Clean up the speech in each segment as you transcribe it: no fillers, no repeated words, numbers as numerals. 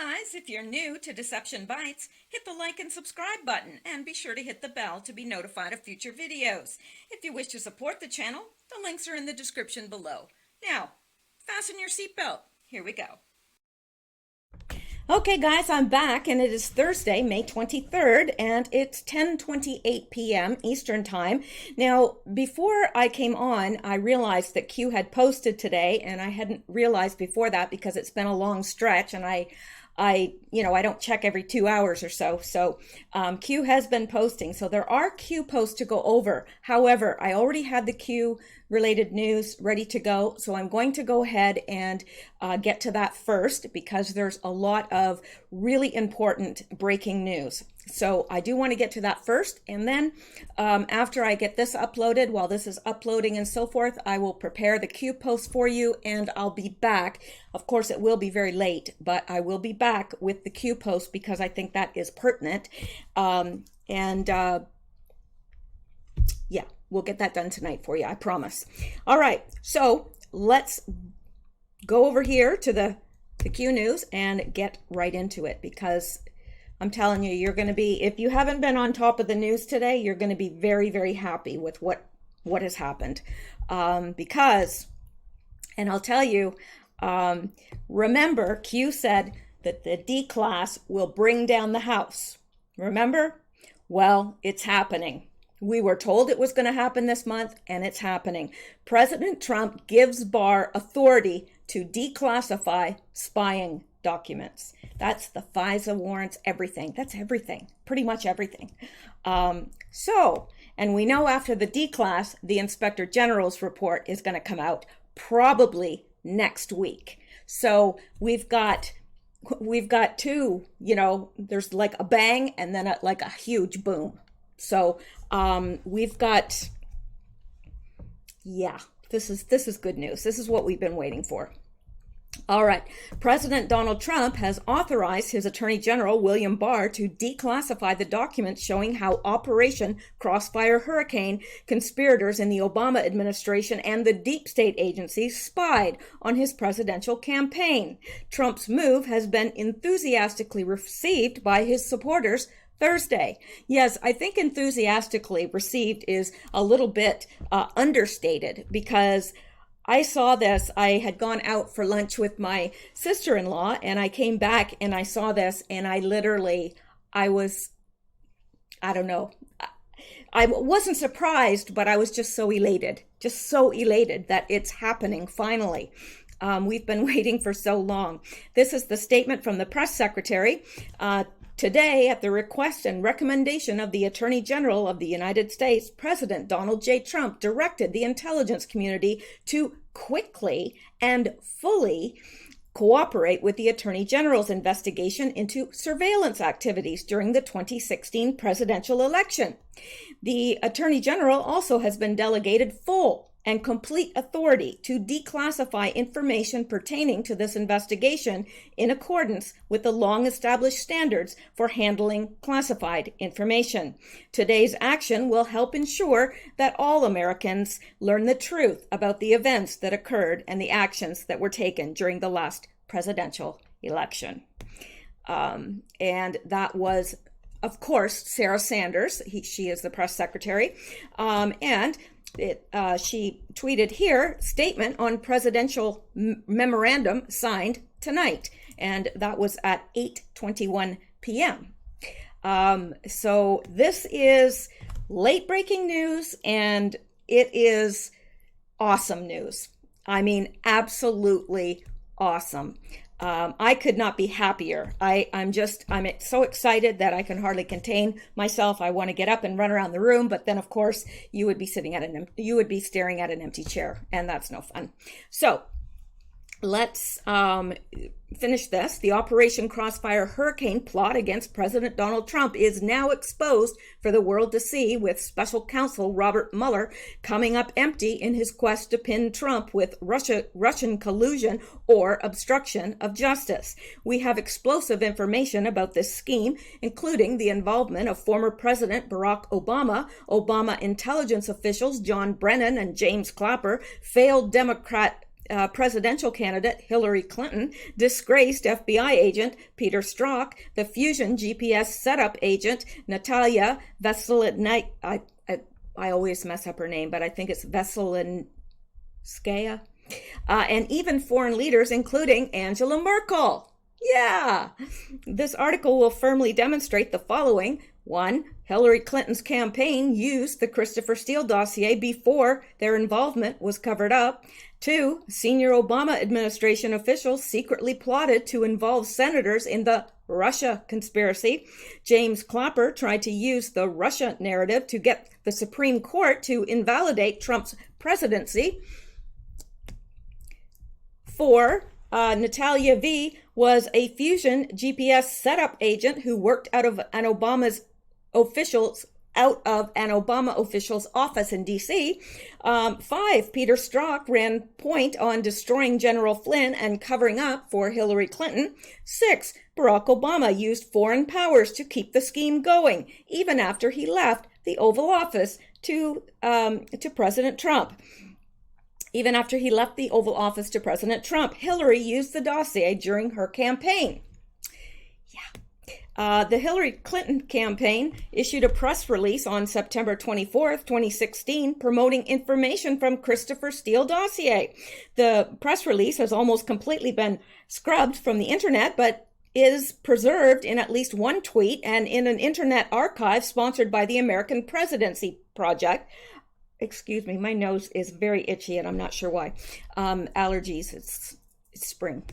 guys, if you're new to Deception Bytes, hit the like and subscribe button and be sure to hit the bell to be notified of future videos. If you wish to support the channel, the links are in the description below. Now, fasten your seatbelt. Here we go. Okay guys, I'm back and it is Thursday, May 23rd, and it's 10:28 p.m. Eastern Time. Now, before I came on, I realized that Q had posted today, and I hadn't realized before that because it's been a long stretch, and I don't check every 2 hours or so. So Q has been posting. So there are Q posts to go over. However, I already had the Q related news ready to go. So I'm going to go ahead and get to that first because there's a lot of really important breaking news. So I do want to get to that first. And then after I get this uploaded, while this is uploading and so forth, I will prepare the Q post for you and I'll be back. Of course, it will be very late, but I will be back with the Q post because I think that is pertinent. Yeah, we'll get that done tonight for you, I promise. All right, so let's go over here to the Q news and get right into it because I'm telling you, you're going to be, if you haven't been on top of the news today, you're going to be very, very happy with what has happened. Because, and I'll tell you, remember, Q said that the D-class will bring down the House. Remember? Well, it's happening. We were told it was going to happen this month, and it's happening. President Trump gives Barr authority to declassify spying documents. That's the FISA warrants, everything. That's everything, pretty much everything. And we know after the D-class, the Inspector General's report is going to come out probably next week. So we've got two, there's like a bang and then like a huge boom. So we've got, yeah, this is good news. This is what we've been waiting for. All right. President Donald Trump has authorized his Attorney General, William Barr, to declassify the documents showing how Operation Crossfire Hurricane conspirators in the Obama administration and the deep state agencies spied on his presidential campaign. Trump's move has been enthusiastically received by his supporters Thursday. Yes, I think enthusiastically received is a little bit understated because I saw this. I had gone out for lunch with my sister-in-law and I came back and I saw this and I wasn't surprised, but I was just so elated that it's happening finally. We've been waiting for so long. This is the statement from the press secretary. Today, at the request and recommendation of the Attorney General of the United States, President Donald J. Trump directed the intelligence community to quickly and fully cooperate with the Attorney General's investigation into surveillance activities during the 2016 presidential election. The Attorney General also has been delegated full and complete authority to declassify information pertaining to this investigation in accordance with the long-established standards for handling classified information. Today's action will help ensure that all Americans learn the truth about the events that occurred and the actions that were taken during the last presidential election. And that was, of course, Sarah Sanders. She is the press secretary. She tweeted here, statement on presidential memorandum signed tonight. And that was at 8:21 p.m. So this is late breaking news and it is awesome news. I mean, absolutely awesome. I could not be happier. I'm so excited that I can hardly contain myself. I want to get up and run around the room, but then of course you would be staring at an empty chair, and that's no fun. So let's finish this. The Operation Crossfire Hurricane plot against President Donald Trump is now exposed for the world to see, with special counsel Robert Mueller coming up empty in his quest to pin Trump with Russian collusion or obstruction of justice. We have explosive information about this scheme, including the involvement of former President Barack Obama, Obama intelligence officials John Brennan and James Clapper, failed Democrat presidential candidate Hillary Clinton, disgraced FBI agent Peter Strzok, the Fusion GPS setup agent Natalia Veselinskaya, I always mess up her name, but I think it's Veselinskaya, and even foreign leaders, including Angela Merkel. Yeah, this article will firmly demonstrate the following. 1. Hillary Clinton's campaign used the Christopher Steele dossier before their involvement was covered up. 2. Senior Obama administration officials secretly plotted to involve senators in the Russia conspiracy. James Clapper tried to use the Russia narrative to get the Supreme Court to invalidate Trump's presidency. 4. Natalia V. was a Fusion GPS setup agent who worked out of an Obama official's office in D.C. 5. Peter Strzok ran point on destroying General Flynn and covering up for Hillary Clinton. 6. Barack Obama used foreign powers to keep the scheme going, even after he left the Oval Office to President Trump. Even after he left the Oval Office to President Trump, Hillary used the dossier during her campaign. The Hillary Clinton campaign issued a press release on September 24th, 2016, promoting information from Christopher Steele dossier. The press release has almost completely been scrubbed from the internet, but is preserved in at least one tweet and in an internet archive sponsored by the American Presidency Project. Excuse me, my nose is very itchy and I'm not sure why. Allergies, it's spring.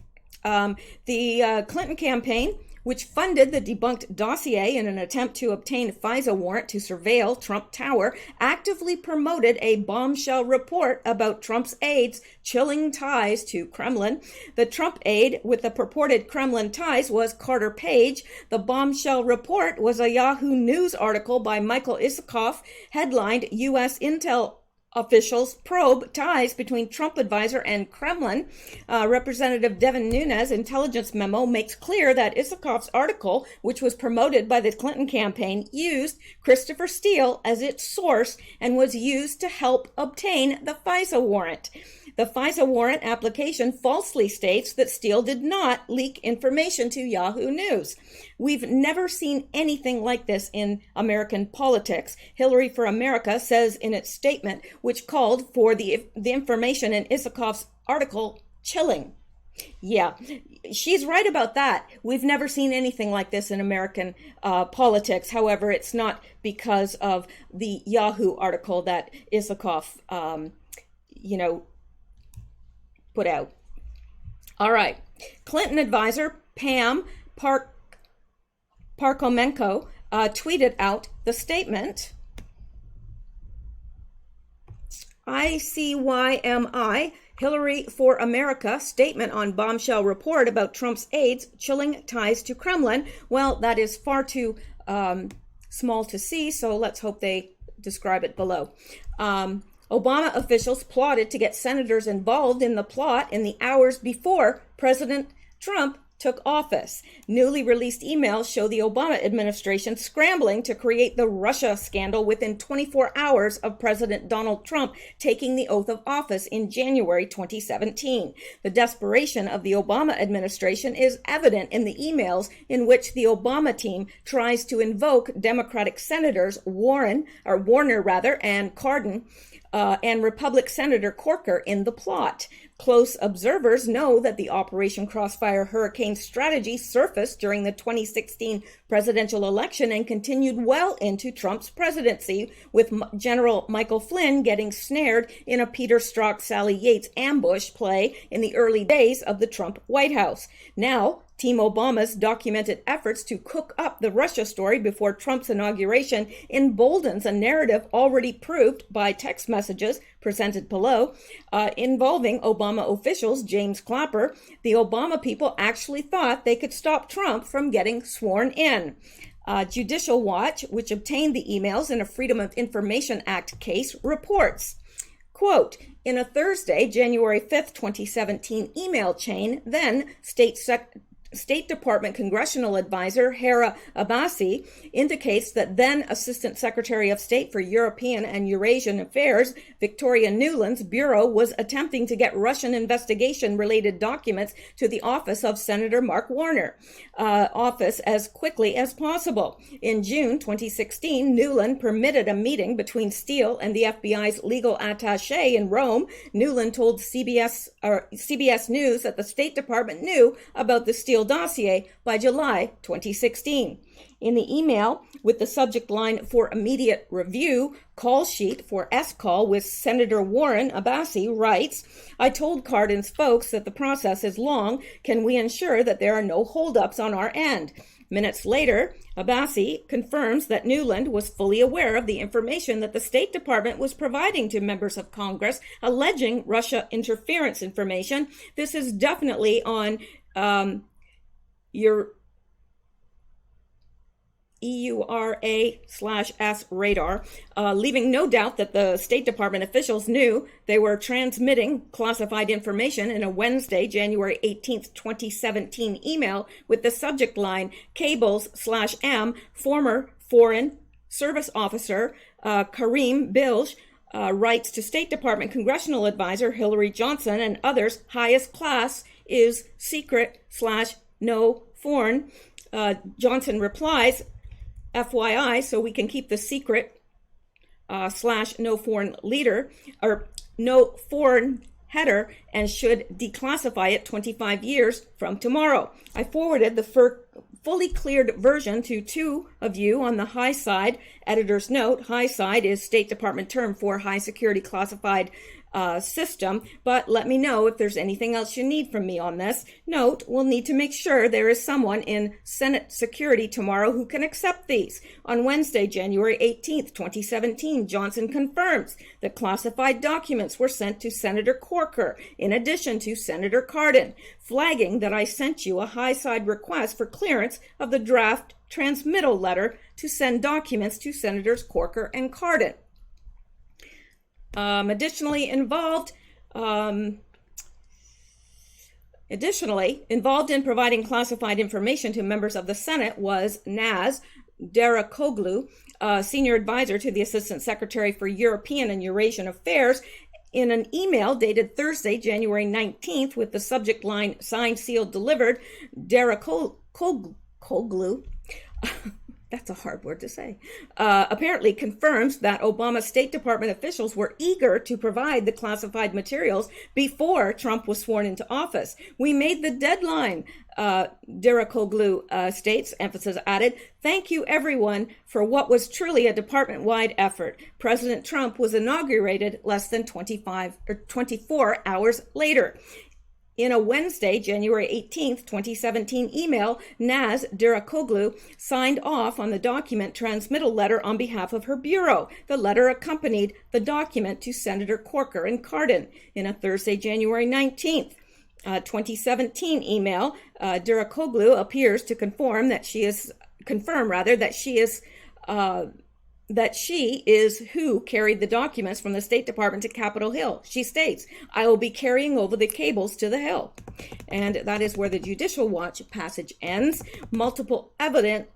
The Clinton campaign, which funded the debunked dossier in an attempt to obtain a FISA warrant to surveil Trump Tower, actively promoted a bombshell report about Trump's aides' chilling ties to Kremlin. The Trump aide with the purported Kremlin ties was Carter Page. The bombshell report was a Yahoo News article by Michael Isikoff, headlined U.S. Intel officials probe ties between Trump advisor and Kremlin. Representative Devin Nunes' intelligence memo makes clear that Isikoff's article, which was promoted by the Clinton campaign, used Christopher Steele as its source and was used to help obtain the FISA warrant. The FISA warrant application falsely states that Steele did not leak information to Yahoo News. We've never seen anything like this in American politics. Hillary for America says in its statement, which called for the information in Isikoff's article chilling. Yeah, she's right about that. We've never seen anything like this in American politics. However, it's not because of the Yahoo article that Isikoff, put out. All right. Clinton advisor Pam Parkomenko tweeted out the statement. ICYMI, Hillary for America, statement on bombshell report about Trump's aides' chilling ties to Kremlin. Well, that is far too small to see, so let's hope they describe it below. Obama officials plotted to get senators involved in the plot in the hours before President Trump took office. Newly released emails show the Obama administration scrambling to create the Russia scandal within 24 hours of President Donald Trump taking the oath of office in January 2017. The desperation of the Obama administration is evident in the emails in which the Obama team tries to invoke Democratic senators Warner and Cardin, and Republican Senator Corker in the plot. Close observers know that the Operation Crossfire Hurricane strategy surfaced during the 2016 presidential election and continued well into Trump's presidency, with General Michael Flynn getting snared in a Peter Strzok, Sally Yates ambush play in the early days of the Trump White House. Now, Team Obama's documented efforts to cook up the Russia story before Trump's inauguration emboldens a narrative already proved by text messages presented below, involving Obama officials. James Clapper, the Obama people actually thought they could stop Trump from getting sworn in. Judicial Watch, which obtained the emails in a Freedom of Information Act case, reports, quote, in a Thursday, January 5th, 2017 email chain, then State Department Congressional Advisor Hera Abbasi indicates that then Assistant Secretary of State for European and Eurasian Affairs, Victoria Nuland's bureau was attempting to get Russian investigation-related documents to the office of Senator Mark Warner office as quickly as possible. In June 2016, Nuland permitted a meeting between Steele and the FBI's legal attaché in Rome. Nuland told CBS News that the State Department knew about the Steele dossier by July 2016. In the email with the subject line "For immediate review, call sheet for S-call with Senator Warren," Abbasi writes, "I told Cardin's folks that the process is long. Can we ensure that there are no holdups on our end?" Minutes later, Abbasi confirms that Nuland was fully aware of the information that the State Department was providing to members of Congress alleging Russia interference information. This is definitely on your EURA/S radar, leaving no doubt that the State Department officials knew they were transmitting classified information in a Wednesday, January 18th, 2017 email with the subject line "Cables/M, former Foreign Service Officer Karim Bilge writes to State Department Congressional Advisor Hillary Johnson and others, highest class is secret/no foreign." Johnson replies, "FYI, so we can keep the secret /no foreign leader or no foreign header and should declassify it 25 years from tomorrow." I forwarded the fully cleared version to two of you on the high side. Editor's note: high side is State Department term for high security classified system, but let me know if there's anything else you need from me on this. Note, we'll need to make sure there is someone in Senate security tomorrow who can accept these. On Wednesday, January 18th, 2017, Johnson confirms that classified documents were sent to Senator Corker in addition to Senator Cardin, flagging that I sent you a high side request for clearance of the draft transmittal letter to send documents to Senators Corker and Cardin. Additionally involved in providing classified information to members of the Senate was Naz Derekoglu, senior advisor to the Assistant Secretary for European and Eurasian Affairs. In an email dated Thursday, January 19th, with the subject line "Signed, Sealed, Delivered," Derekoglu that's a hard word to say, apparently confirms that Obama State Department officials were eager to provide the classified materials before Trump was sworn into office. "We made the deadline," Derekoglu states, emphasis added. "Thank you, everyone, for what was truly a department-wide effort." President Trump was inaugurated less than 24 hours later. In a Wednesday, January 18th, 2017 email, Naz Derekoglu signed off on the document transmittal letter on behalf of her bureau. The letter accompanied the document to Senator Corker and Cardin. In a Thursday, January 19th, 2017 email, Derekoglu appears to confirm that she is who carried the documents from the State Department to Capitol Hill. She states, "I will be carrying over the cables to the Hill." And that is where the Judicial Watch passage ends. Multiple elements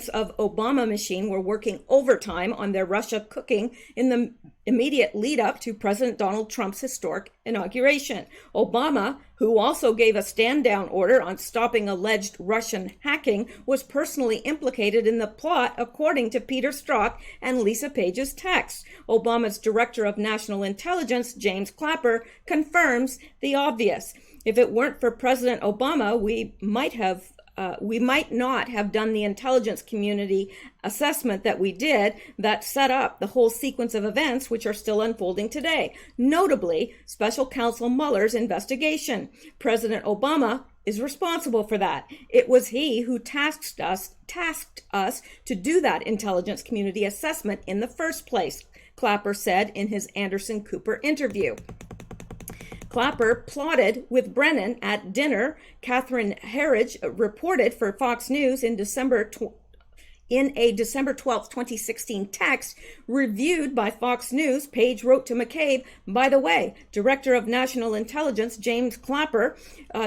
of Obama machine were working overtime on their Russia cooking in the immediate lead up to President Donald Trump's historic inauguration. Obama, who also gave a stand-down order on stopping alleged Russian hacking, was personally implicated in the plot, according to Peter Strzok and Lisa Page's text. Obama's Director of National Intelligence, James Clapper, confirms the obvious. If it weren't for President Obama, we might not have done the intelligence community assessment that we did that set up the whole sequence of events which are still unfolding today, notably Special Counsel Mueller's investigation. President Obama is responsible for that. It was he who tasked us to do that intelligence community assessment in the first place, Clapper said in his Anderson Cooper interview. Clapper plotted with Brennan at dinner. Catherine Herridge reported for Fox News in December In a December 12, 2016 text reviewed by Fox News, Page wrote to McCabe, by the way, Director of National Intelligence James Clapper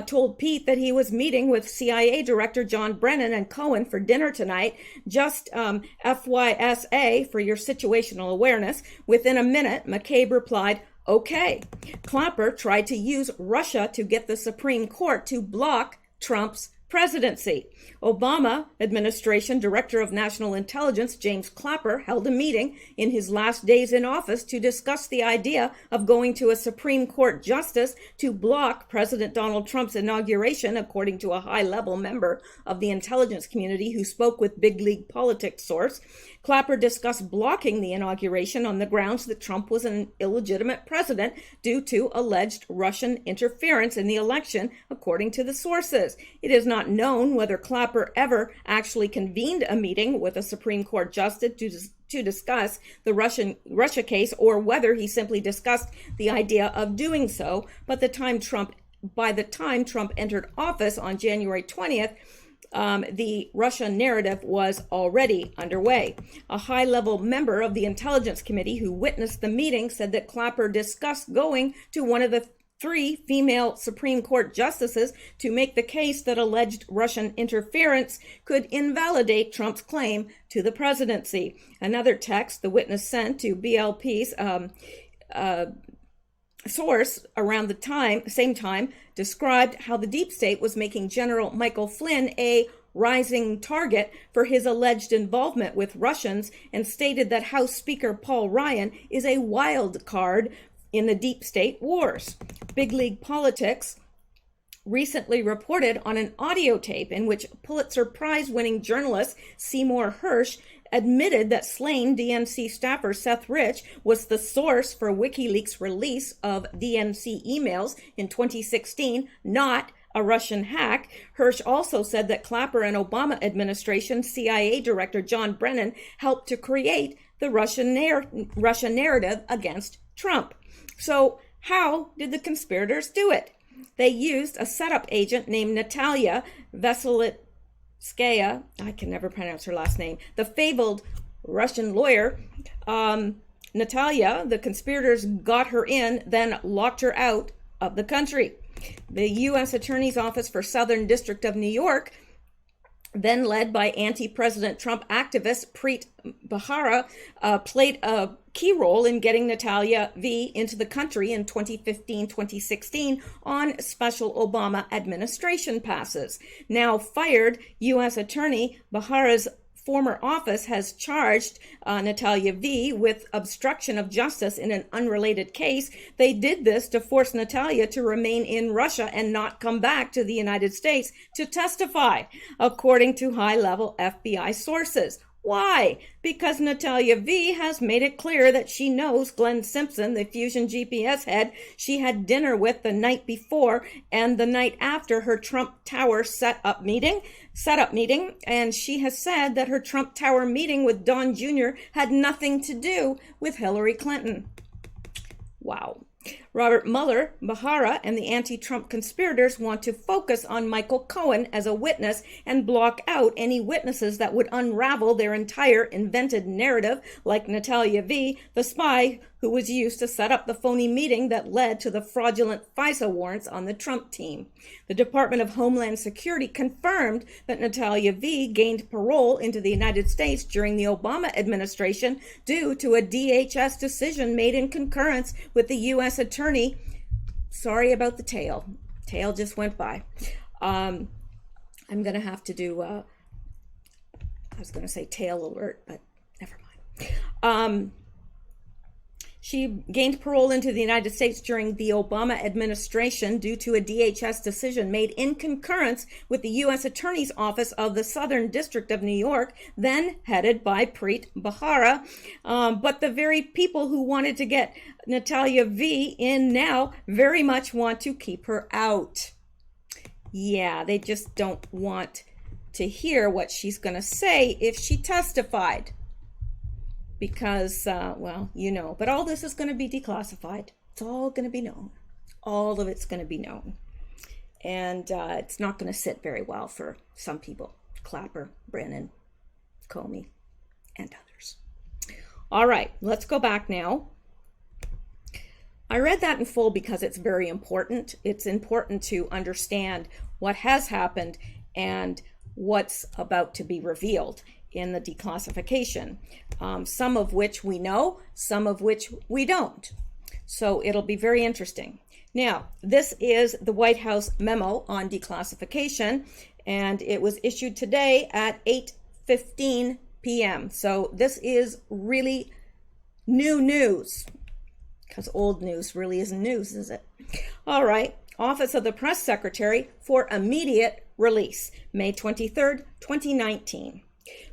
told Pete that he was meeting with CIA Director John Brennan and Cohen for dinner tonight. Just FYSA for your situational awareness. Within a minute, McCabe replied, okay. Clapper tried to use Russia to get the Supreme Court to block Trump's presidency. Obama administration Director of National Intelligence James Clapper held a meeting in his last days in office to discuss the idea of going to a Supreme Court justice to block President Donald Trump's inauguration, according to a high-level member of the intelligence community who spoke with Big League Politics source. Clapper discussed blocking the inauguration on the grounds that Trump was an illegitimate president due to alleged Russian interference in the election, according to the sources. It is not known whether Clapper ever actually convened a meeting with a Supreme Court justice to discuss the Russia case, or whether he simply discussed the idea of doing so. But by the time Trump entered office on January 20th, the Russia narrative was already underway. A high-level member of the Intelligence Committee who witnessed the meeting said that Clapper discussed going to one of the 3 female Supreme Court justices to make the case that alleged Russian interference could invalidate Trump's claim to the presidency. Another text the witness sent to BLP's source around the same time described how the deep state was making General Michael Flynn a rising target for his alleged involvement with Russians, and stated that House Speaker Paul Ryan is a wild card in the deep state wars. Big League Politics recently reported on an audio tape in which Pulitzer Prize-winning journalist Seymour Hersh admitted that slain DNC staffer Seth Rich was the source for WikiLeaks' release of DNC emails in 2016, not a Russian hack. Hersh also said that Clapper and Obama administration CIA Director John Brennan helped to create the Russian narrative against Trump. So how did the conspirators do it? They used a setup agent named Natalia Veselitskaya. I can never pronounce her last name. The fabled Russian lawyer. Natalia, the conspirators got her in, then locked her out of the country. The U.S. Attorney's Office for Southern District of New York, then led by anti-President Trump activist Preet Bharara, played a key role in getting Natalia V. into the country in 2015-2016 on special Obama administration passes. Now fired U.S. Attorney Bharara's former office has charged Natalia V. with obstruction of justice in an unrelated case. They did this to force Natalia to remain in Russia and not come back to the United States to testify, according to high-level FBI sources. Why? Because Natalia V. has made it clear that she knows Glenn Simpson, the Fusion GPS head she had dinner with the night before and the night after her Trump Tower setup meeting, and she has said that her Trump Tower meeting with Don Jr. had nothing to do with Hillary Clinton. Wow. Robert Mueller, Bharara, and the anti-Trump conspirators want to focus on Michael Cohen as a witness and block out any witnesses that would unravel their entire invented narrative, like Natalia V., the spy who was used to set up the phony meeting that led to the fraudulent FISA warrants on the Trump team. The Department of Homeland Security confirmed that Natalia V. gained parole into the United States during the Obama administration due to a DHS decision made in concurrence with the U.S. Attorney. Sorry about the tail. Tail just went by. I'm going to have to do, I was going to say tail alert, but never mind. She gained parole into the United States during the Obama administration due to a DHS decision made in concurrence with the U.S. Attorney's Office of the Southern District of New York, then headed by Preet Bharara. But the very people who wanted to get Natalia V. in now very much want to keep her out. Yeah, they just don't want to hear what she's going to say if she testified. Because, well, you know, but all this is going to be declassified. It's all going to be known. All of it's going to be known. And it's not going to sit very well for some people. Clapper, Brennan, Comey and others. All right, let's go back now. I read that in full because it's very important. It's important to understand what has happened and what's about to be revealed in the declassification, some of which we know, some of which we don't. So it'll be very interesting. Now, this is the White House memo on declassification, and it was issued today at 8:15 p.m. So this is really new news, because old news really isn't news, is it? All right. Office of the Press Secretary for immediate release, May 23rd, 2019.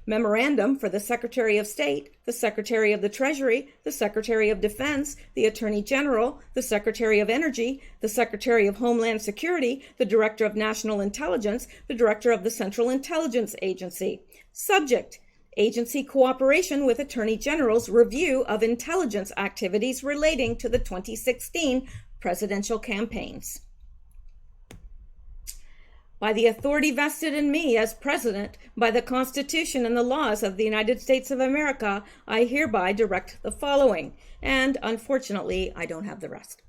Memorandum for the Secretary of State, the Secretary of the Treasury, the Secretary of Defense, the Attorney General, the Secretary of Energy, the Secretary of Homeland Security, the Director of National Intelligence, the Director of the Central Intelligence Agency. Subject: agency cooperation with Attorney General's review of intelligence activities relating to the 2016 presidential campaigns. By the authority vested in me as President by the Constitution and the laws of the United States of America, I hereby direct the following. And unfortunately, I don't have the rest.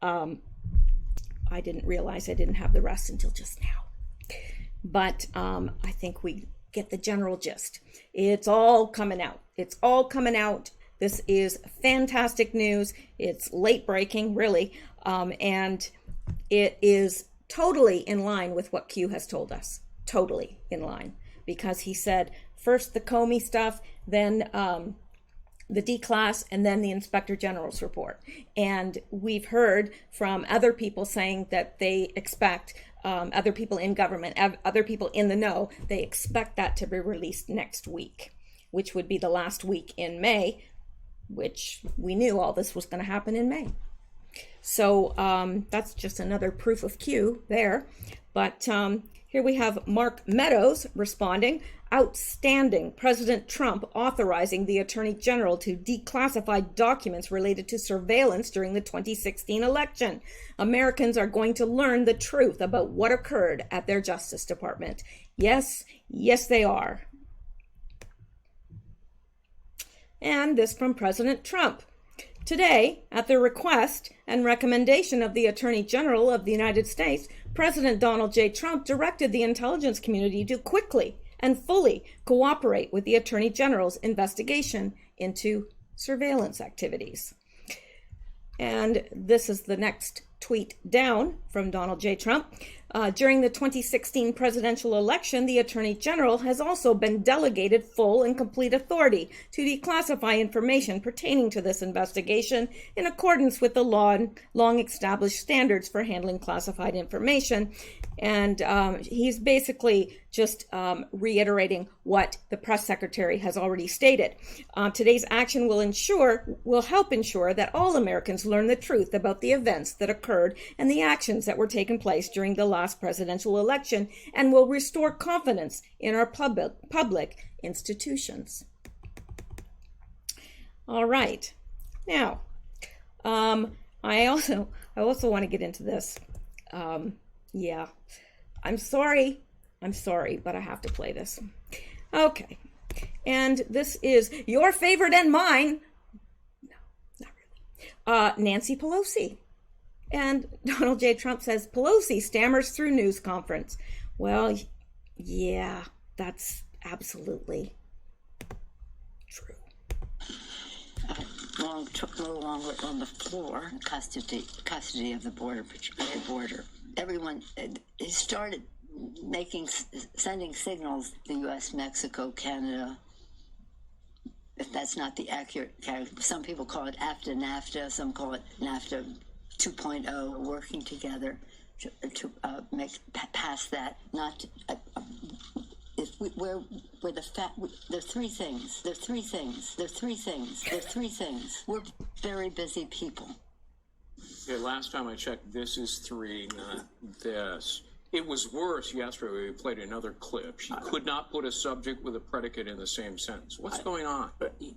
I didn't realize I didn't have the rest until just now. But I think we get the general gist. It's all coming out. It's all coming out. This is fantastic news. It's late breaking, really. And it is totally in line with what Q has told us. Totally in line. Because he said first the Comey stuff, then the declass, and then the Inspector General's report. And we've heard from other people saying that they expect, other people in government, other people in the know, they expect that to be released next week, which would be the last week in May, which we knew all this was going to happen in May. So that's just another proof of Q there. But here we have Mark Meadows responding. Outstanding. President Trump authorizing the Attorney General to declassify documents related to surveillance during the 2016 election. Americans are going to learn the truth about what occurred at their Justice Department. Yes, yes they are. And this from President Trump. Today, at the request and recommendation of the Attorney General of the United States, President Donald J. Trump directed the intelligence community to quickly and fully cooperate with the Attorney General's investigation into surveillance activities. And this is the next tweet down from Donald J. Trump. During the 2016 presidential election, the Attorney General has also been delegated full and complete authority to declassify information pertaining to this investigation in accordance with the long-established standards for handling classified information. And he's basically just reiterating what the press secretary has already stated. Today's action will help ensure that all Americans learn the truth about the events that occurred and the actions that were taking place during the last presidential election, and will restore confidence in our public institutions. All right. Now, I also want to get into this. Yeah, I'm sorry, but I have to play this. Okay, and this is your favorite and mine. No, not really. Nancy Pelosi. And Donald J. Trump says, Pelosi stammers through news conference. Well, yeah, that's absolutely true. Took a little longer on the floor. Custody of the border. Everyone started sending signals. The U.S., Mexico, Canada. If that's not the accurate, some people call it after NAFTA. Some call it NAFTA 2.0, working together to make past that. Not we're the three things. There are three things. We're very busy people. Yeah, last time I checked, this is 3, not this. It was worse yesterday. We played another clip. She could not put a subject with a predicate in the same sentence. What's going on?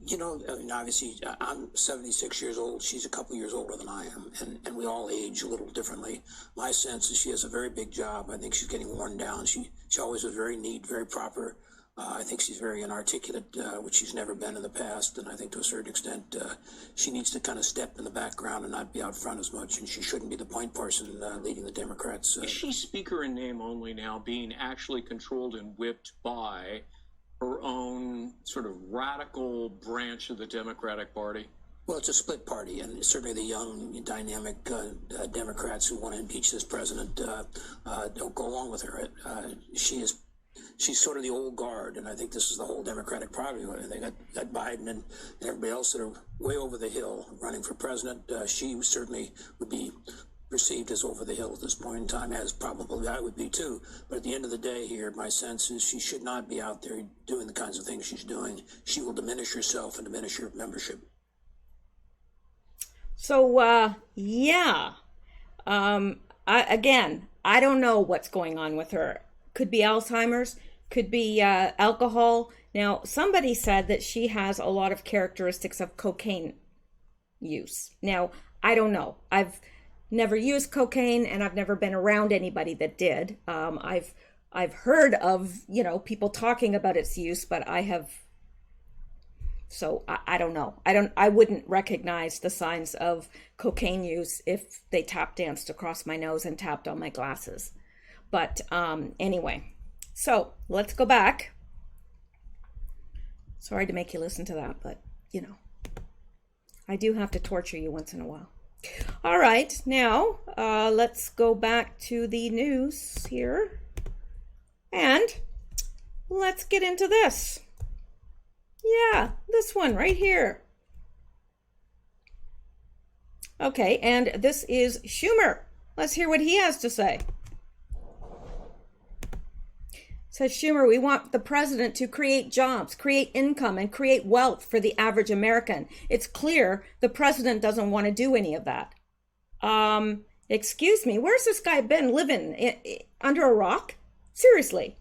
You know, I mean, obviously, I'm 76 years old. She's a couple years older than I am, and we all age a little differently. My sense is she has a very big job. I think she's getting worn down. She always was very neat, very proper, I think she's very inarticulate, which she's never been in the past. And I think to a certain extent, she needs to kind of step in the background and not be out front as much. And she shouldn't be the point person leading the Democrats. Is she speaker in name only now, being actually controlled and whipped by her own sort of radical branch of the Democratic Party? Well, it's a split party, and certainly the young, dynamic Democrats who want to impeach this president don't go along with her. She's sort of the old guard, and I think this is the whole Democratic Party. They got Biden and everybody else that are way over the hill running for president. She certainly would be perceived as over the hill at this point in time, as probably I would be too. But at the end of the day here, my sense is she should not be out there doing the kinds of things she's doing. She will diminish herself and diminish her membership. So, yeah. I don't know what's going on with her. Could be Alzheimer's, could be alcohol. Now, somebody said that she has a lot of characteristics of cocaine use. Now, I don't know. I've never used cocaine, and I've never been around anybody that did. I've heard of, people talking about its use, but I don't know. I wouldn't recognize the signs of cocaine use if they tap danced across my nose and tapped on my glasses. But anyway, so let's go back. Sorry to make you listen to that, but I do have to torture you once in a while. All right, now let's go back to the news here. And let's get into this. Yeah, this one right here. Okay, and this is Schumer. Let's hear what he has to say. Says Schumer, we want the president to create jobs, create income, and create wealth for the average American. It's clear the president doesn't want to do any of that. Excuse me, where's this guy been living? Under a rock? Seriously.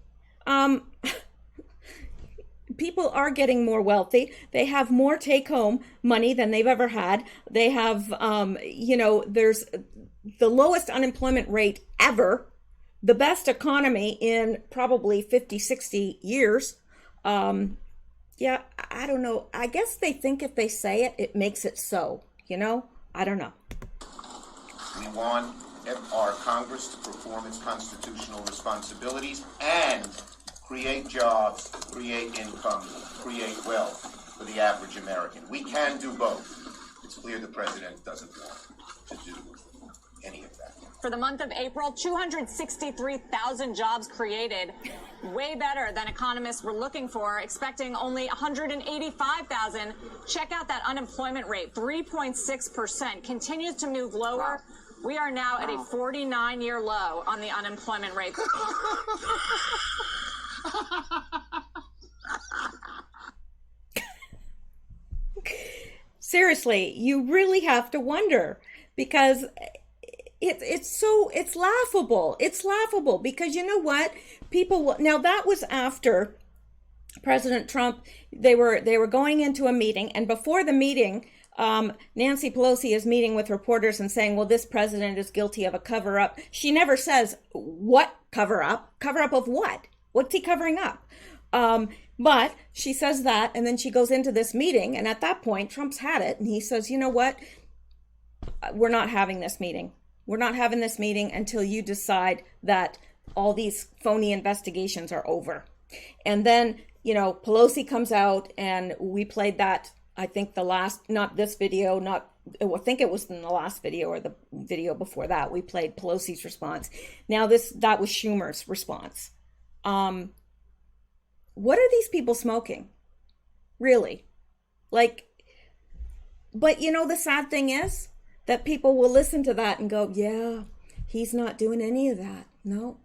People are getting more wealthy. They have more take-home money than they've ever had. They have, there's the lowest unemployment rate ever, the best economy in probably 50, 60 years. Yeah, I don't know. I guess they think if they say it, it makes it so, I don't know. We want our Congress to perform its constitutional responsibilities and create jobs, create income, create wealth for the average American. We can do both. It's clear the president doesn't want to do any of that. For the month of April, 263,000 jobs created, way better than economists were looking for, expecting only 185,000. Check out that unemployment rate, 3.6%, continues to move lower. Wow. We are now at a 49-year low on the unemployment rate. Seriously, you really have to wonder, because it's laughable. It's laughable because you know what? Now that was after President Trump, they were going into a meeting, and before the meeting, Nancy Pelosi is meeting with reporters and saying, well, this president is guilty of a cover-up. She never says what cover-up. Cover-up of what? What's he covering up? But she says that, and then she goes into this meeting, and at that point, Trump's had it, and he says, you know what? We're not having this meeting. We're not having this meeting until you decide that all these phony investigations are over. And then, Pelosi comes out, and we played that, I think not this video, I think it was in the last video or the video before that, we played Pelosi's response. Now that was Schumer's response. What are these people smoking? Really? But the sad thing is that people will listen to that and go, yeah, he's not doing any of that. No.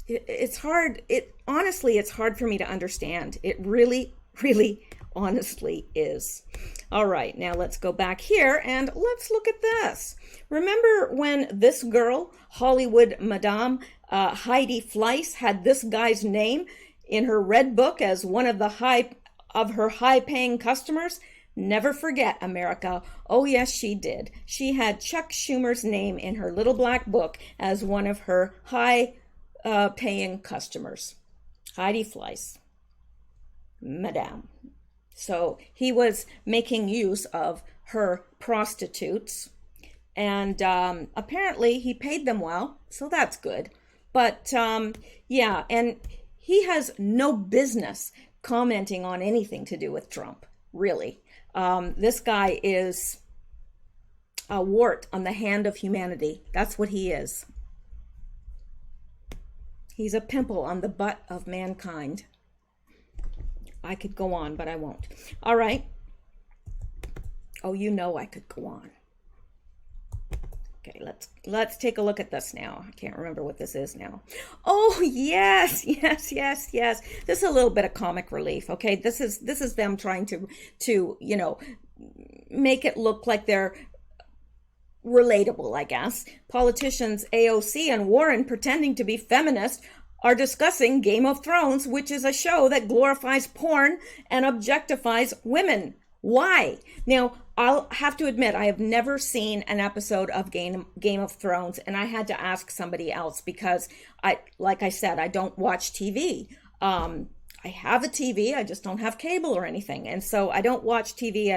It's hard. Honestly, it's hard for me to understand. It really, really honestly is. All right, now let's go back here and let's look at this. Remember when this girl, Hollywood Madame Heidi Fleiss, had this guy's name in her red book as one of her high-paying customers? Never forget, America. Oh, yes, she did. She had Chuck Schumer's name in her little black book as one of her high-paying customers. Heidi Fleiss, Madame. So he was making use of her prostitutes, and apparently he paid them well, so that's good. But yeah, and he has no business commenting on anything to do with Trump, really. This guy is a wart on the hand of humanity. That's what he is. He's a pimple on the butt of mankind. I could go on, but I won't. All right. Oh, you know I could go on. Okay, let's take a look at this now. I can't remember what this is now. Oh, yes. This is a little bit of comic relief. Okay, this is them trying to you know, make it look like they're relatable, I guess. Politicians AOC and Warren, pretending to be feminist, are discussing Game of Thrones, which is a show that glorifies porn and objectifies women. Why? Now, I'll have to admit, I have never seen an episode of Game of Thrones, and I had to ask somebody else because like I said, I don't watch TV. I have a TV, I just don't have cable or anything. And so I don't watch TV.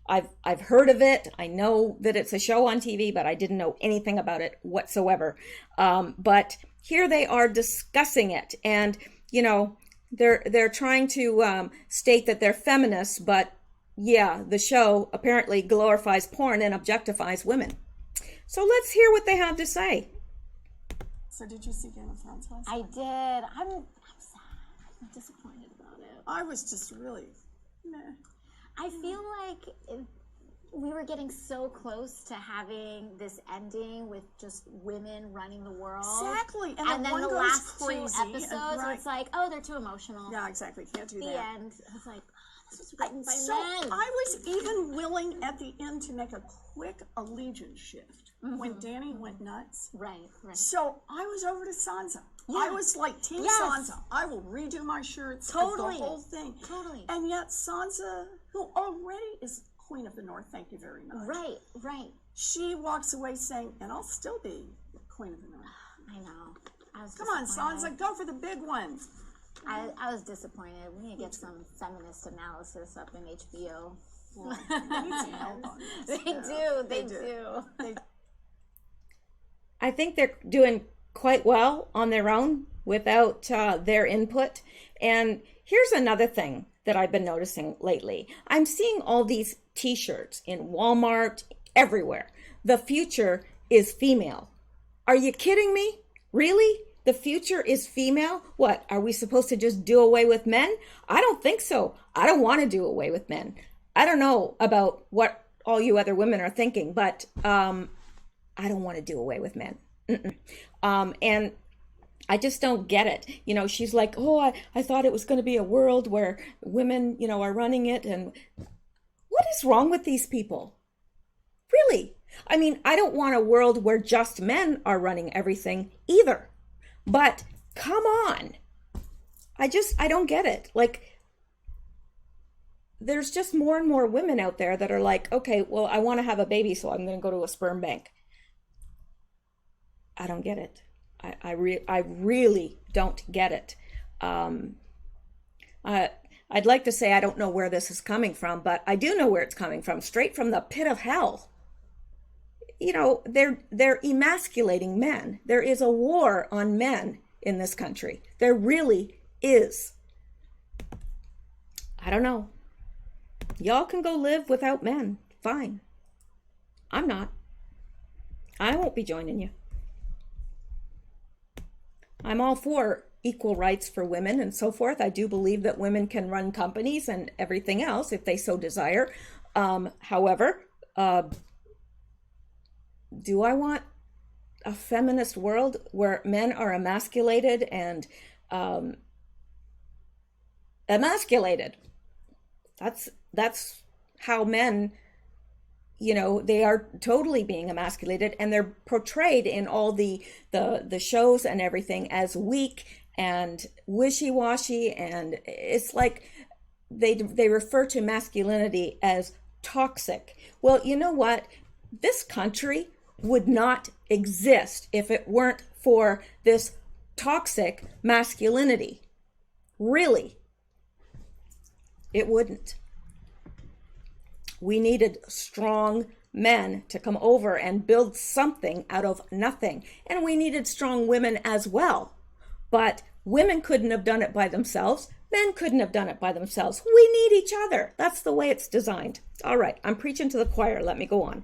I've heard of it. I know that it's a show on TV, but I didn't know anything about it whatsoever. But here they are discussing it, and you know, they're trying to state that they're feminists, but yeah, the show apparently glorifies porn and objectifies women. So let's hear what they have to say. So did you see Game of Thrones last I night? did. I'm sad. I'm disappointed about it. I was just really meh. I feel like we were getting so close to having this ending with just women running the world. Exactly. And then one the goes last crazy, two episodes, right. it's like, oh, they're too emotional. Yeah, exactly. Can't do The that. end. I was like, oh, this was written by So men. I was even willing at the end to make a quick allegiance shift when Danny went nuts. Right. So I was over to Sansa. I was like Team Yes. Sansa. I will redo my shirts. Totally. The whole thing. Totally. And yet Sansa, who already is Queen of the North, thank you very much. Right. She walks away saying, and I'll still be Queen of the North. I know. I was Come on, disappointed. Sansa, go for the big ones. I was disappointed. We need to get some feminist analysis up in HBO. Well, they need some help on this. They do. I think they're doing quite well on their own without their input. And here's another thing that I've been noticing lately. I'm seeing all these t-shirts in Walmart, everywhere. The future is female. Are you kidding me? Really? The future is female? What, are we supposed to just do away with men? I don't think so. I don't want to do away with men. I don't know about what all you other women are thinking, but I don't want to do away with men. And I just don't get it. You know, she's like, oh, I thought it was going to be a world where women, you know, are running it. And what is wrong with these people? Really? I mean, I don't want a world where just men are running everything either. But come on. I don't get it. Like, there's just more and more women out there that are like, okay, well, I want to have a baby, so I'm going to go to a sperm bank. I don't get it. I really don't get it. I'd like to say I don't know where this is coming from, but I do know where it's coming from, straight from the pit of hell. You know, they're emasculating men. There is a war on men in this country. There really is. I don't know. Y'all can go live without men. Fine. I'm not. I won't be joining you. I'm all for equal rights for women and so forth. I do believe that women can run companies and everything else if they so desire. However, do I want a feminist world where men are emasculated and emasculated? That's how men, you know, they are totally being emasculated, and they're portrayed in all the shows and everything as weak and wishy-washy, and it's like they refer to masculinity as toxic. Well, you know what? This country would not exist if it weren't for this toxic masculinity. Really, it wouldn't. We needed strong men to come over and build something out of nothing. And we needed strong women as well. But women couldn't have done it by themselves. Men couldn't have done it by themselves. We need each other. That's the way it's designed. All right, I'm preaching to the choir. Let me go on.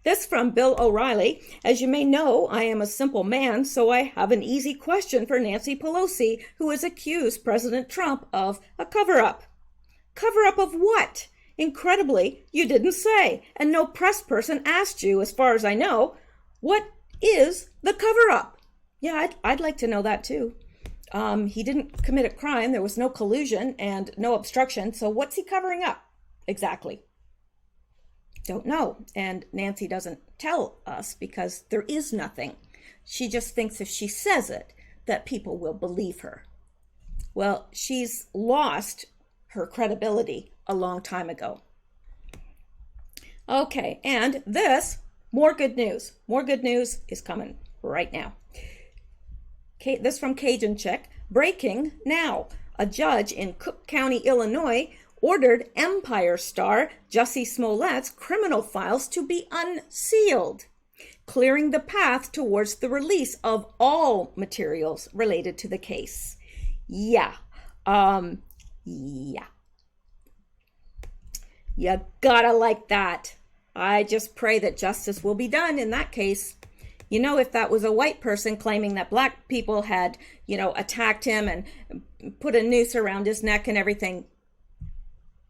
This from Bill O'Reilly. As you may know, I am a simple man, so I have an easy question for Nancy Pelosi, who has accused President Trump of a cover-up. Cover-up of what? Incredibly, you didn't say, and no press person asked you, as far as I know, what is the cover-up? Yeah, I'd like to know that too. He didn't commit a crime. There was no collusion and no obstruction. So what's he covering up exactly? Don't know. And Nancy doesn't tell us because there is nothing. She just thinks if she says it, that people will believe her. Well, she's lost her credibility a long time ago. Okay, and this, more good news. More good news is coming right now. This from Cajun Chick. Breaking now. A judge in Cook County, Illinois, ordered Empire star Jussie Smollett's criminal files to be unsealed, clearing the path towards the release of all materials related to the case. Yeah. Yeah. You gotta like that. I just pray that justice will be done in that case. You know, if that was a white person claiming that black people had, attacked him and put a noose around his neck and everything,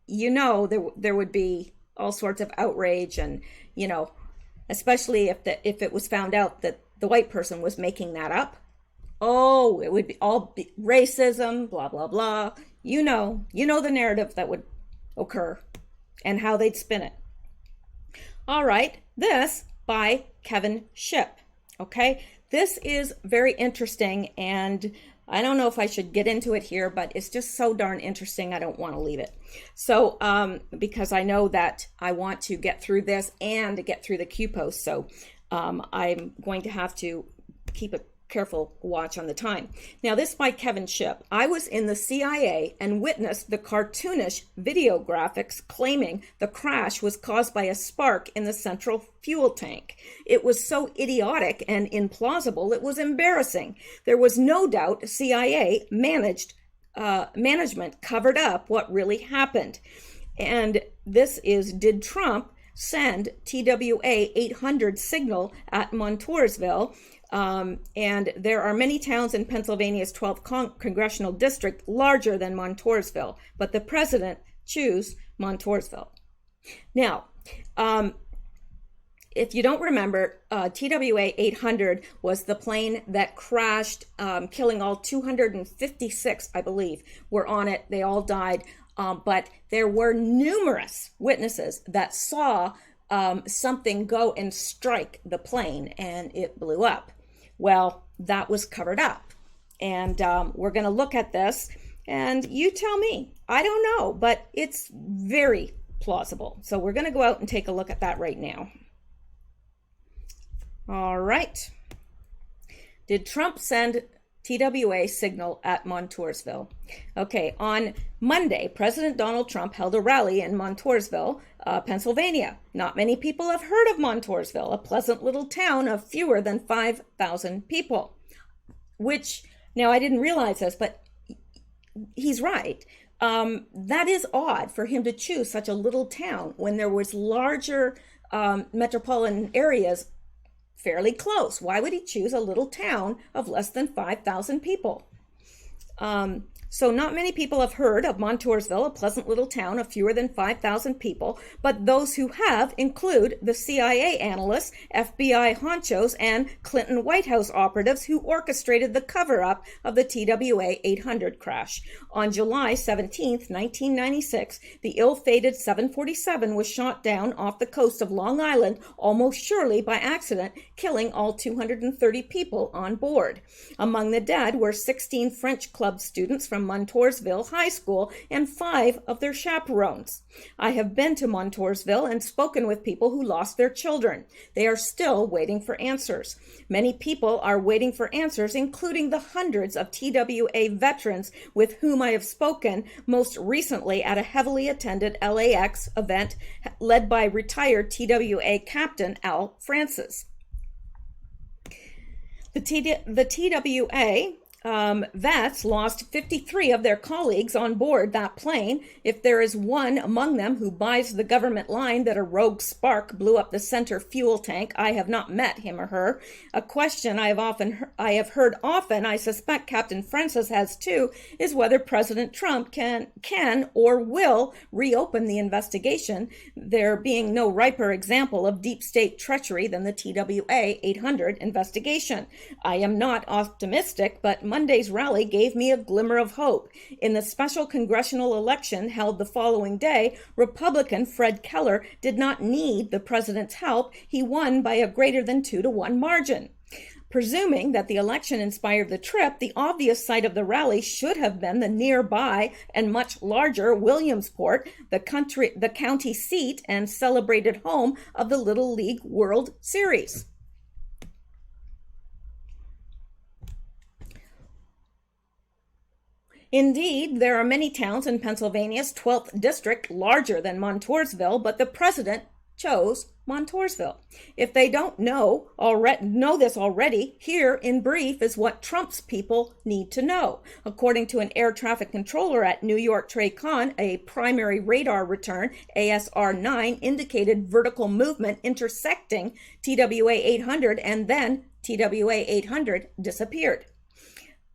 there would be all sorts of outrage and, especially if it was found out that the white person was making that up. Oh, it would be all racism, blah, blah, blah. You know the narrative that would occur and how they'd spin it. All right, this by Kevin Shipp. Okay, this is very interesting, and I don't know if I should get into it here, but it's just so darn interesting, I don't want to leave it. So, because I know that I want to get through this and get through the Q post, so I'm going to have to keep a careful watch on the time. Now, this by Kevin Shipp. I was in the CIA and witnessed the cartoonish video graphics claiming the crash was caused by a spark in the central fuel tank. It was so idiotic and implausible, it was embarrassing. There was no doubt CIA management covered up what really happened. And this is, did Trump send TWA 800 signal at Montoursville? And there are many towns in Pennsylvania's 12th congressional district larger than Montoursville, but the president chose Montoursville. Now, if you don't remember, TWA 800 was the plane that crashed, killing all 256, I believe, were on it. They all died, but there were numerous witnesses that saw something go and strike the plane, and it blew up. Well, that was covered up. And we're going to look at this, and you tell me. I don't know, but it's very plausible. So we're going to go out and take a look at that right now. All right. Did Trump send TWA signal at Montoursville? Okay, on Monday, President Donald Trump held a rally in Montoursville, Pennsylvania. Not many people have heard of Montoursville, a pleasant little town of fewer than 5,000 people. Which, now I didn't realize this, but he's right. That is odd for him to choose such a little town when there was larger metropolitan areas fairly close. Why would he choose a little town of less than 5,000 people? So not many people have heard of Montoursville, a pleasant little town of fewer than 5,000 people, but those who have include the CIA analysts, FBI honchos, and Clinton White House operatives who orchestrated the cover-up of the TWA 800 crash. On July 17, 1996, the ill-fated 747 was shot down off the coast of Long Island, almost surely by accident, killing all 230 people on board. Among the dead were 16 French club students from from Montoursville High School and 5 of their chaperones. I have been to Montoursville and spoken with people who lost their children. They are still waiting for answers. Many people are waiting for answers, including the hundreds of TWA veterans with whom I have spoken, most recently at a heavily attended LAX event led by retired TWA Captain Al Francis. The TWA vets lost 53 of their colleagues on board that plane. If there is one among them who buys the government line that a rogue spark blew up the center fuel tank, I have not met him or her. A question I have heard often, I suspect Captain Francis has too, is whether President Trump can or will reopen the investigation, there being no riper example of deep state treachery than the TWA 800 investigation. I am not optimistic, but Monday's rally gave me a glimmer of hope. In the special congressional election held the following day, Republican Fred Keller did not need the president's help. He won by a greater than 2-to-1 margin. Presuming that the election inspired the trip, the obvious site of the rally should have been the nearby and much larger Williamsport, the county seat and celebrated home of the Little League World Series. Indeed, there are many towns in Pennsylvania's 12th district larger than Montoursville, but the president chose Montoursville. If they don't know this already, here in brief is what Trump's people need to know. According to an air traffic controller at New York TRACON, a primary radar return, ASR 9, indicated vertical movement intersecting TWA 800, and then TWA 800 disappeared.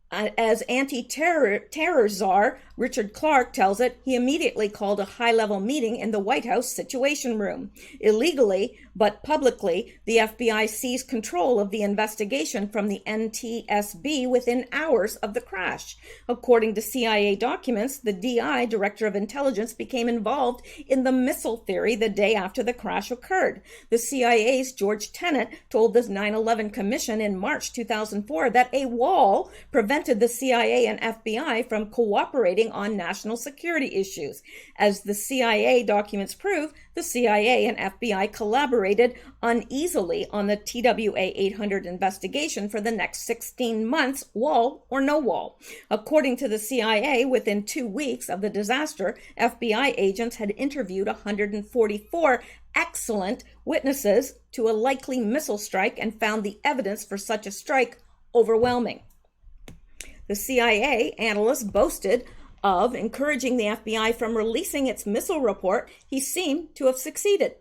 As anti-terror czar Richard Clark tells it, he immediately called a high-level meeting in the White House Situation Room. Illegally, but publicly, the FBI seized control of the investigation from the NTSB within hours of the crash. According to CIA documents, the DI, Director of Intelligence, became involved in the missile theory the day after the crash occurred. The CIA's George Tenet told the 9/11 Commission in March 2004 that a wall prevented the CIA and FBI from cooperating on national security issues. As the CIA documents prove, the CIA and FBI collaborated uneasily on the TWA 800 investigation for the next 16 months, wall or no wall. According to the CIA, within 2 weeks of the disaster, FBI agents had interviewed 144 excellent witnesses to a likely missile strike and found the evidence for such a strike overwhelming. The CIA analyst boasted of encouraging the FBI from releasing its missile report. He seemed to have succeeded.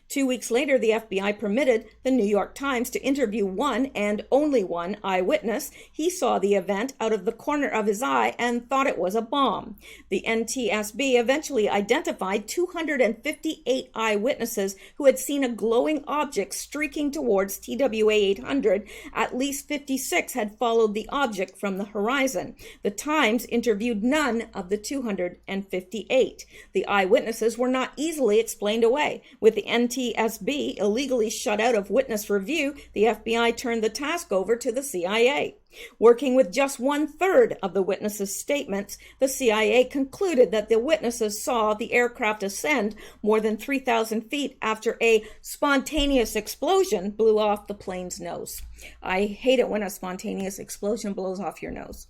2 weeks later, the FBI permitted the New York Times to interview one and only one eyewitness. He saw the event out of the corner of his eye and thought it was a bomb. The NTSB eventually identified 258 eyewitnesses who had seen a glowing object streaking towards TWA 800. At least 56 had followed the object from the horizon. The Times interviewed none of the 258. The eyewitnesses were not easily explained away. With the NTSB illegally shut out of witness review, the FBI turned the task over to the CIA. Working with just 1/3 of the witnesses' statements, the CIA concluded that the witnesses saw the aircraft ascend more than 3,000 feet after a spontaneous explosion blew off the plane's nose. I hate it when a spontaneous explosion blows off your nose.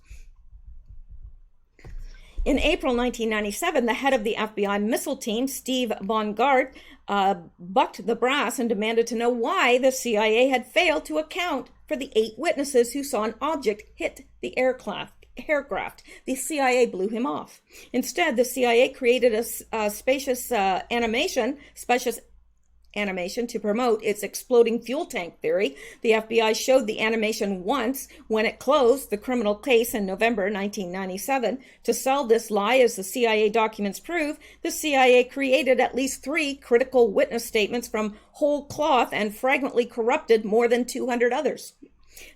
In April 1997, the head of the FBI missile team, Steve Bongard, bucked the brass and demanded to know why the CIA had failed to account for the 8 witnesses who saw an object hit the aircraft. The CIA blew him off. Instead, the CIA created a specious animation to promote its exploding fuel tank theory. The FBI showed the animation once when it closed the criminal case in November 1997. To sell this lie, as the CIA documents prove, the CIA created at least 3 critical witness statements from whole cloth and fragmentally corrupted more than 200 others.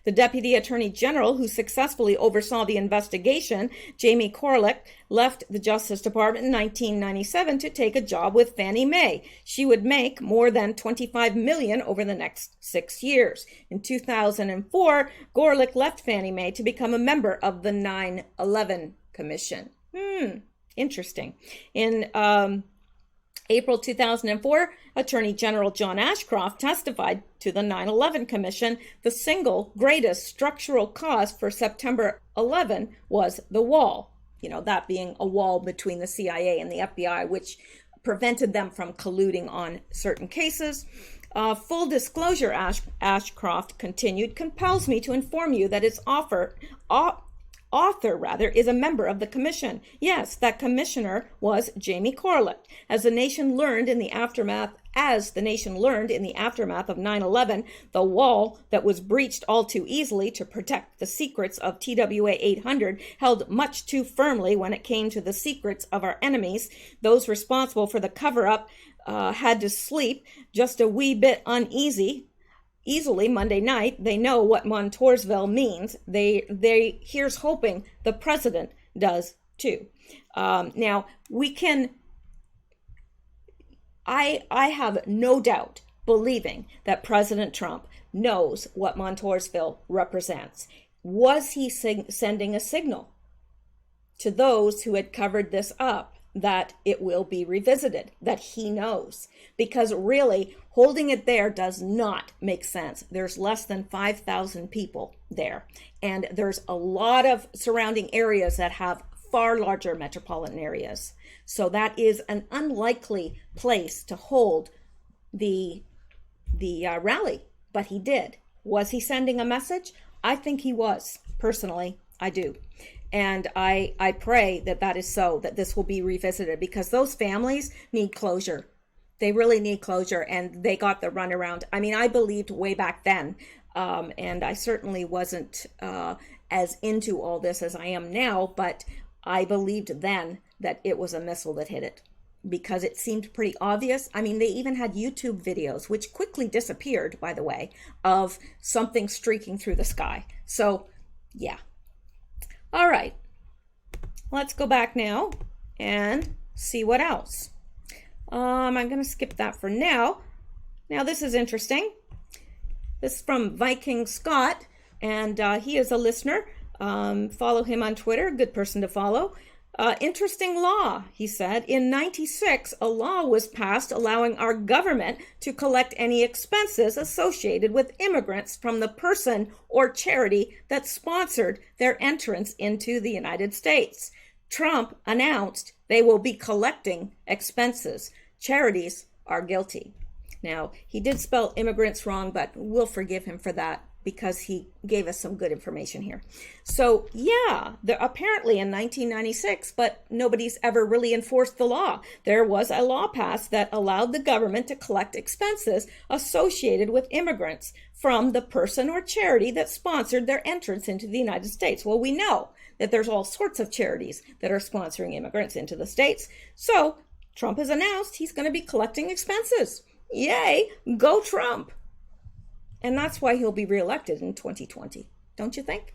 The Deputy Attorney General, who successfully oversaw the investigation, Jamie Corlick, left the Justice Department in 1997 to take a job with Fannie Mae. She would make more than $25 million over the next 6 years. In 2004, Corlick left Fannie Mae to become a member of the 9/11 Commission. Interesting. In April 2004, Attorney General John Ashcroft testified to the 9/11 Commission. The single greatest structural cause for September 11 was the wall. That being a wall between the CIA and the FBI, which prevented them from colluding on certain cases. Full disclosure, Ashcroft continued, compels me to inform you that its author is a member of the commission. Yes, that commissioner was Jamie Corlett. As the nation learned in the aftermath of 9/11, the wall that was breached all too easily to protect the secrets of TWA 800 held much too firmly when it came to the secrets of our enemies. Those responsible for the cover-up had to sleep just a wee bit easily Monday night. They know what Montoursville means. Here's hoping the president does too. Now we can. I have no doubt believing that President Trump knows what Montoursville represents. Was he sending a signal to those who had covered this up that it will be revisited, that he knows? Because really, holding it there does not make sense. There's less than 5,000 people there, and there's a lot of surrounding areas that have far larger metropolitan areas. So that is an unlikely place to hold the rally, but he did. Was he sending a message? I think he was. Personally, I do. And I pray that is so, that this will be revisited, because those families need closure. They really need closure, and they got the runaround. I mean, I believed way back then, and I certainly wasn't as into all this as I am now, but I believed then that it was a missile that hit it, because it seemed pretty obvious. I mean, they even had YouTube videos, which quickly disappeared, by the way, of something streaking through the sky. So, yeah. All right, let's go back now and see what else. I'm going to skip that for now. Now, this is interesting. This is from Viking Scott, and he is a listener. Follow him on Twitter, good person to follow. Interesting law, he said. In '96, a law was passed allowing our government to collect any expenses associated with immigrants from the person or charity that sponsored their entrance into the United States. Trump announced they will be collecting expenses. Charities are guilty. Now, he did spell immigrants wrong, but we'll forgive him for that, because he gave us some good information here. So yeah, apparently in 1996, but nobody's ever really enforced the law. There was a law passed that allowed the government to collect expenses associated with immigrants from the person or charity that sponsored their entrance into the United States. Well, we know that there's all sorts of charities that are sponsoring immigrants into the States. So Trump has announced he's going to be collecting expenses. Yay, go Trump. And that's why he'll be reelected in 2020, don't you think?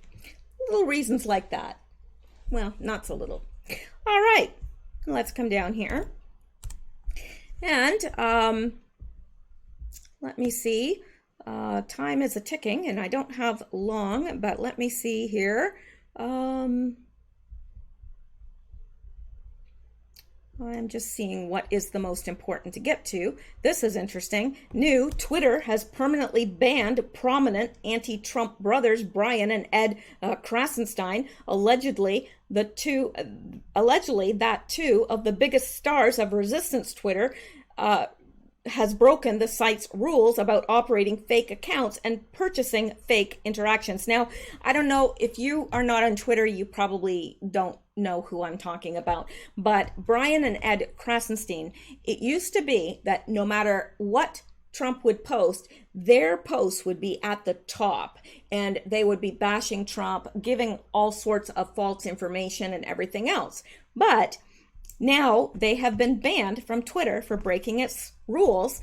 Little reasons like that. Well, not so little. All right, let's come down here. And let me see. Time is a-ticking, and I don't have long, but let me see here. I'm just seeing what is the most important to get to. This is interesting. New, Twitter has permanently banned prominent anti-Trump brothers Brian and Ed Krasenstein. Allegedly, that two of the biggest stars of resistance Twitter has broken the site's rules about operating fake accounts and purchasing fake interactions. Now, I don't know, if you are not on Twitter, you probably don't know who I'm talking about, but Brian and Ed Krasenstein, it used to be that no matter what Trump would post, their posts would be at the top, and they would be bashing Trump, giving all sorts of false information and everything else. But now they have been banned from Twitter for breaking its rules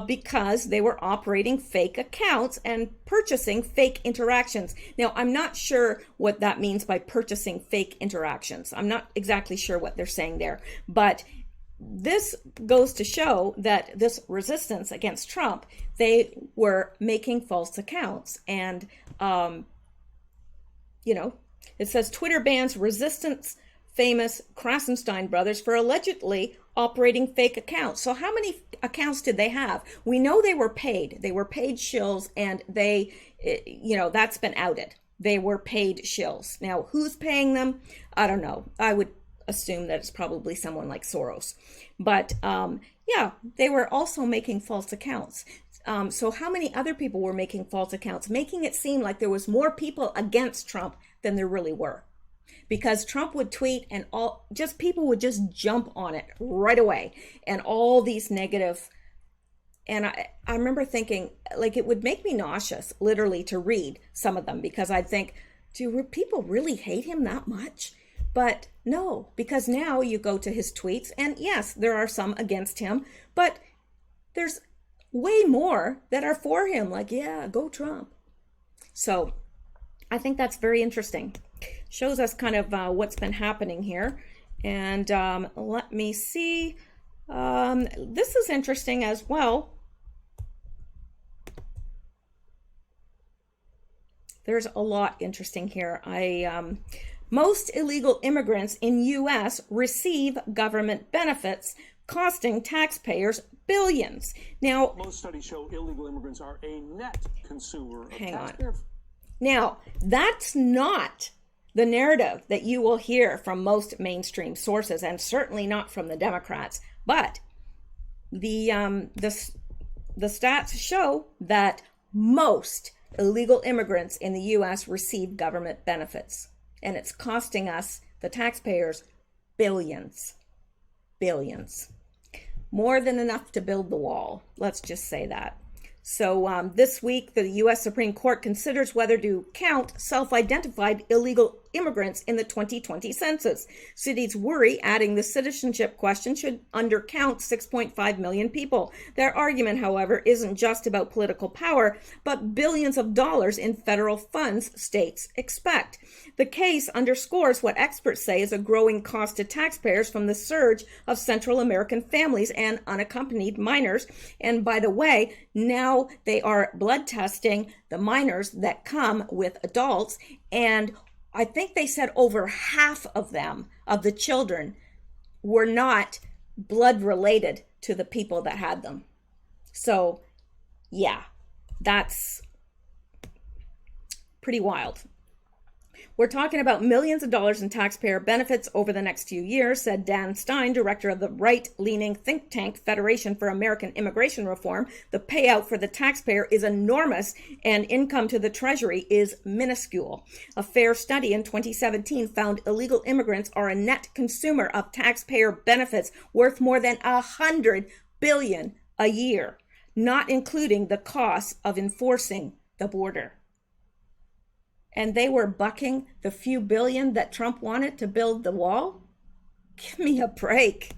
because they were operating fake accounts and purchasing fake interactions. Now, I'm not sure what that means by purchasing fake interactions. I'm not exactly sure what they're saying there, but this goes to show that this resistance against Trump, they were making false accounts. And, it says Twitter bans resistance famous Krasenstein brothers for allegedly operating fake accounts. So how many accounts did they have? We know they were paid. They were paid shills, and they, that's been outed. They were paid shills. Now, who's paying them? I don't know. I would assume that it's probably someone like Soros. But they were also making false accounts. So how many other people were making false accounts, making it seem like there was more people against Trump than there really were? Because Trump would tweet and people would just jump on it right away, and all these negative. And I remember thinking, like, it would make me nauseous, literally, to read some of them, because I'd think, do people really hate him that much? But no, because now you go to his tweets, and yes, there are some against him, but there's way more that are for him. Like, yeah, go Trump. So I think that's very interesting. Shows us kind of what's been happening here. And let me see. This is interesting as well. There's a lot interesting here. Most illegal immigrants in U.S. receive government benefits, costing taxpayers billions. Now, most studies show illegal immigrants are a net consumer of hang taxpayer. on. Now, that's not the narrative that you will hear from most mainstream sources, and certainly not from the Democrats. But the stats show that most illegal immigrants in the U.S. receive government benefits, and it's costing us, the taxpayers, billions. More than enough to build the wall. Let's just say that. So this week, the U.S. Supreme Court considers whether to count self-identified illegal immigrants in the 2020 census. Cities worry adding the citizenship question should undercount 6.5 million people. Their argument, however, isn't just about political power, but billions of dollars in federal funds states expect. The case underscores what experts say is a growing cost to taxpayers from the surge of Central American families and unaccompanied minors. And by the way, now they are blood testing the minors that come with adults, and I think they said over half of them, of the children, were not blood related to the people that had them. So, yeah, that's pretty wild. We're talking about millions of dollars in taxpayer benefits over the next few years, said Dan Stein, director of the right-leaning think tank Federation for American Immigration Reform. The payout for the taxpayer is enormous, and income to the Treasury is minuscule. A FAIR study in 2017 found illegal immigrants are a net consumer of taxpayer benefits worth more than $100 billion a year, not including the costs of enforcing the border. And they were bucking the few billion that Trump wanted to build the wall? Give me a break.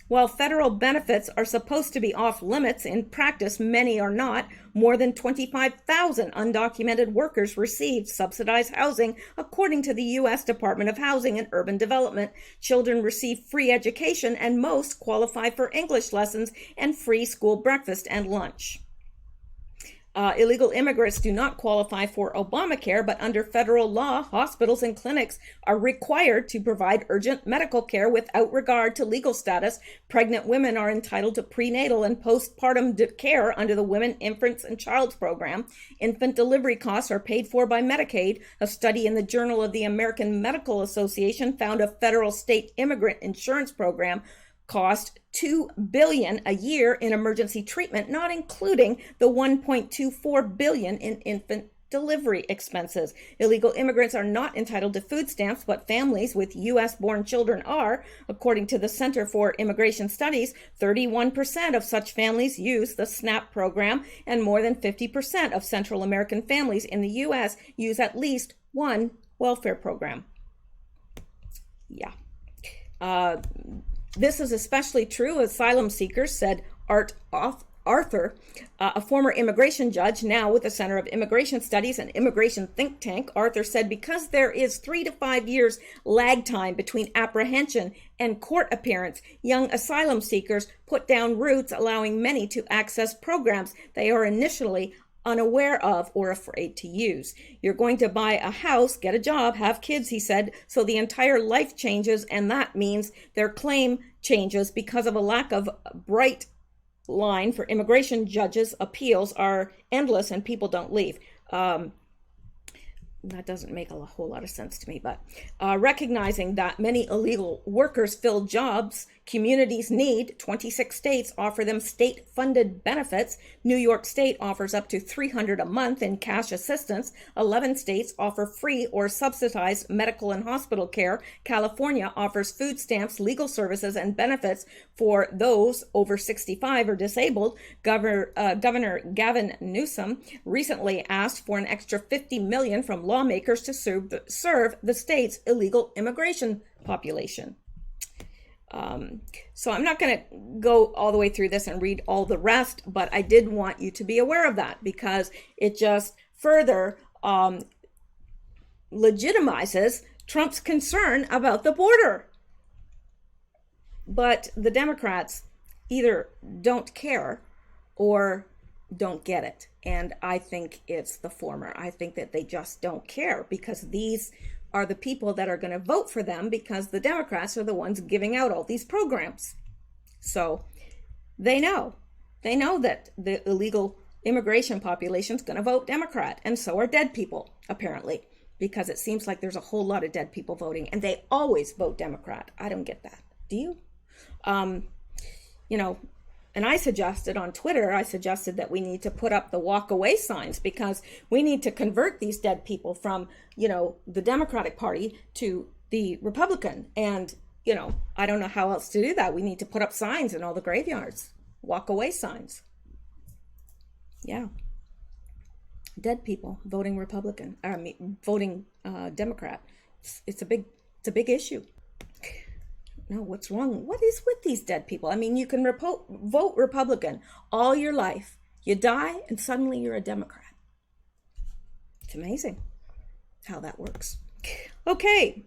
While federal benefits are supposed to be off limits, in practice, many are not. More than 25,000 undocumented workers receive subsidized housing, according to the U.S. Department of Housing and Urban Development. Children receive free education, and most qualify for English lessons and free school breakfast and lunch. Illegal immigrants do not qualify for Obamacare, but under federal law, hospitals and clinics are required to provide urgent medical care without regard to legal status. Pregnant women are entitled to prenatal and postpartum care under the Women, Infants, and Child's Program. Infant delivery costs are paid for by Medicaid. A study in the Journal of the American Medical Association found a federal state immigrant insurance program cost $2 billion a year in emergency treatment, not including the $1.24 billion in infant delivery expenses. Illegal immigrants are not entitled to food stamps, but families with U.S.-born children are. According to the Center for Immigration Studies, 31% of such families use the SNAP program, and more than 50% of Central American families in the U.S. use at least one welfare program. Yeah. This is especially true of asylum seekers, said Arthur, a former immigration judge, now with the Center of Immigration Studies and immigration think tank. Arthur said because there is 3 to 5 years lag time between apprehension and court appearance, young asylum seekers put down roots, allowing many to access programs they are initially unaware of or afraid to use. You're going to buy a house, get a job, have kids, he said, so the entire life changes, and that means their claim changes because of a lack of bright line for immigration judges. Appeals are endless and people don't leave. That doesn't make a whole lot of sense to me, but recognizing that many illegal workers fill jobs communities need, 26 states offer them state-funded benefits. New York State offers up to $300 a month in cash assistance. 11 states offer free or subsidized medical and hospital care. California offers food stamps, legal services, and benefits for those over 65 or disabled. Governor Gavin Newsom recently asked for an extra $50 million from lawmakers to serve the state's illegal immigration population. So I'm not going to go all the way through this and read all the rest, but I did want you to be aware of that because it just further legitimizes Trump's concern about the border. But the Democrats either don't care or don't get it. And I think it's the former. I think that they just don't care because these are the people that are going to vote for them because the Democrats are the ones giving out all these programs. So they know that the illegal immigration population is going to vote Democrat, and so are dead people, apparently, because it seems like there's a whole lot of dead people voting, and they always vote Democrat. I don't get that. Do you? And I suggested on Twitter, that we need to put up the walk away signs because we need to convert these dead people from, the Democratic Party to the Republican. And, I don't know how else to do that. We need to put up signs in all the graveyards, walk away signs. Yeah. Dead people voting Republican, voting Democrat. It's a big issue. No, what's wrong? What is with these dead people? I mean, you can vote Republican all your life. You die and suddenly you're a Democrat. It's amazing how that works. Okay,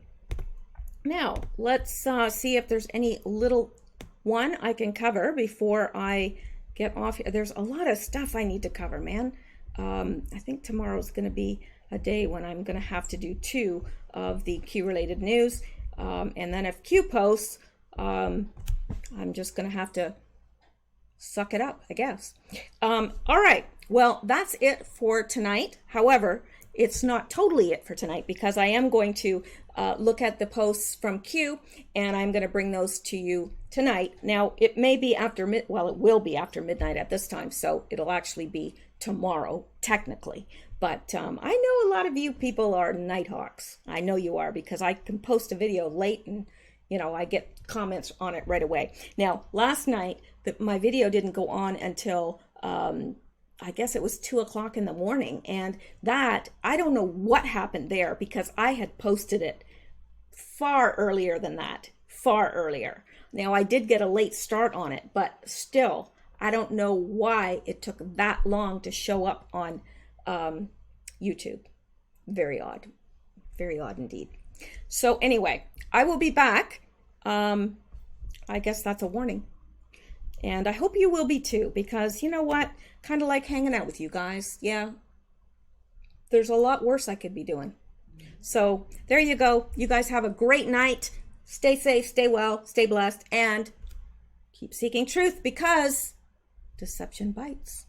now let's see if there's any little one I can cover before I get off here. There's a lot of stuff I need to cover, man. I think tomorrow's going to be a day when I'm going to have to do 2 of the Q-related news. And then if Q posts, I'm just going to have to suck it up, I guess. All right. Well, that's it for tonight. However, it's not totally it for tonight because I am going to look at the posts from Q and I'm going to bring those to you tonight. Now, it may be after it will be after midnight at this time. So it'll actually be tomorrow, technically. But I know a lot of you people are nighthawks. I know you are because I can post a video late and, I get comments on it right away. Now, last night, my video didn't go on until, I guess it was 2 o'clock in the morning. And that, I don't know what happened there because I had posted it far earlier than that, far earlier. Now, I did get a late start on it, but still, I don't know why it took that long to show up on YouTube. Very odd indeed. So anyway, I will be back. I guess that's a warning. And I hope you will be too, because you know what? Kind of like hanging out with you guys. Yeah. There's a lot worse I could be doing. So there you go. You guys have a great night. Stay safe, stay well, stay blessed, and keep seeking truth because deception bites.